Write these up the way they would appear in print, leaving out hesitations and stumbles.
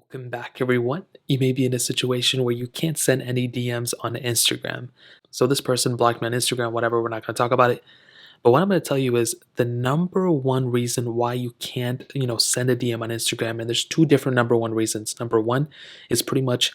Welcome back, everyone. You may be in a situation where you can't send any DMs on Instagram. So this person blocked me on Instagram, whatever, we're not going to talk about it. But what I'm going to tell you is the number one reason why you can't, send a DM on Instagram. And there's two different number one reasons. Number one is pretty much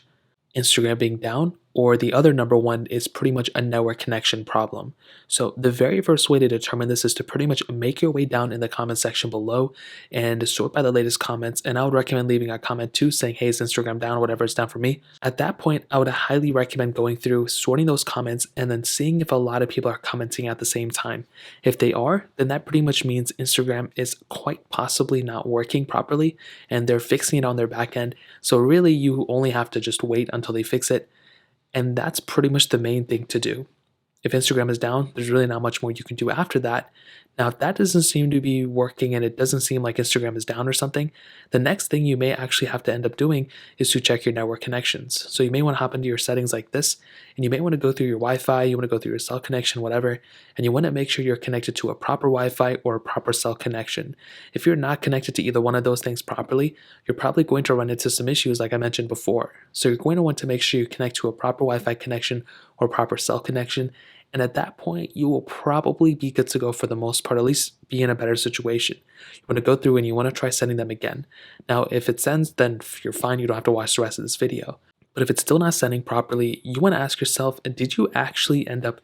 Instagram being down, or the other number one is pretty much a network connection problem. So the very first way to determine this is to pretty much make your way down in the comment section below and sort by the latest comments. And I would recommend leaving a comment too saying, hey, is Instagram down, whatever is down for me. At that point, I would highly recommend going through, sorting those comments, and then seeing if a lot of people are commenting at the same time. If they are, then that pretty much means Instagram is quite possibly not working properly and they're fixing it on their back end. So really, you only have to just wait until they fix it. And that's pretty much the main thing to do. If Instagram is down, there's really not much more you can do after that. Now, if that doesn't seem to be working and it doesn't seem like Instagram is down or something, the next thing you may actually have to end up doing is to check your network connections. So you may want to hop into your settings like this, and you may want to go through your Wi-Fi, you want to go through your cell connection, whatever, and you want to make sure you're connected to a proper Wi-Fi or a proper cell connection. If you're not connected to either one of those things properly, you're probably going to run into some issues like I mentioned before. So you're going to want to make sure you connect to a proper Wi-Fi connection or proper cell connection. And at that point, you will probably be good to go for the most part, at least be in a better situation. You want to go through and you want to try sending them again. Now, if it sends, then you're fine. You don't have to watch the rest of this video. But if it's still not sending properly, you want to ask yourself, did you actually end up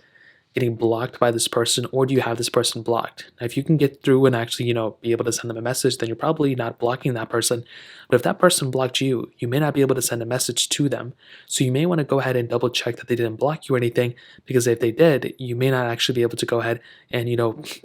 getting blocked by this person, or do you have this person blocked? Now, if you can get through and actually, be able to send them a message, then you're probably not blocking that person. But if that person blocked you, you may not be able to send a message to them. So you may want to go ahead and double check that they didn't block you or anything, because if they did, you may not actually be able to go ahead and,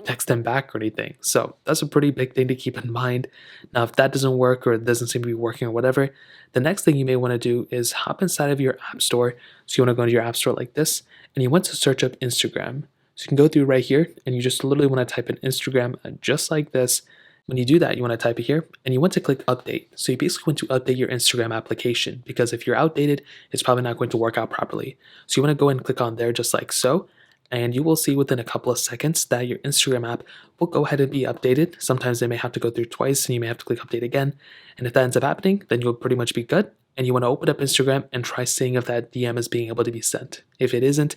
text them back or anything. So that's a pretty big thing to keep in mind. Now, if that doesn't work or it doesn't seem to be working or whatever, the next thing you may want to do is hop inside of your app store. So you want to go into your app store like this, and you want to search up Instagram. So you can go through right here, and you just literally want to type in Instagram just like this. When you do that, you want to type it here, and you want to click update. So you basically want to update your Instagram application, because if you're outdated, it's probably not going to work out properly. So you want to go and click on there just like so, and you will see within a couple of seconds that your Instagram app will go ahead and be updated. Sometimes they may have to go through twice, and you may have to click update again. And if that ends up happening, then you'll pretty much be good. And you want to open up Instagram and try seeing if that DM is being able to be sent. If it isn't,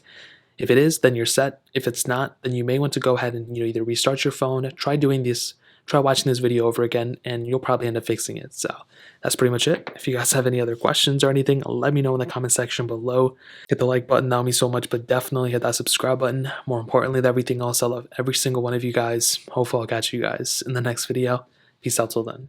if it is, then you're set. If it's not, then you may want to go ahead and either restart your phone, try watching this video over again, and you'll probably end up fixing it. So that's pretty much it. If you guys have any other questions or anything, let me know in the comment section below. Hit the like button, that would mean so much, but definitely hit that subscribe button. More importantly than everything else, I love every single one of you guys. Hopefully I'll catch you guys in the next video. Peace out till then.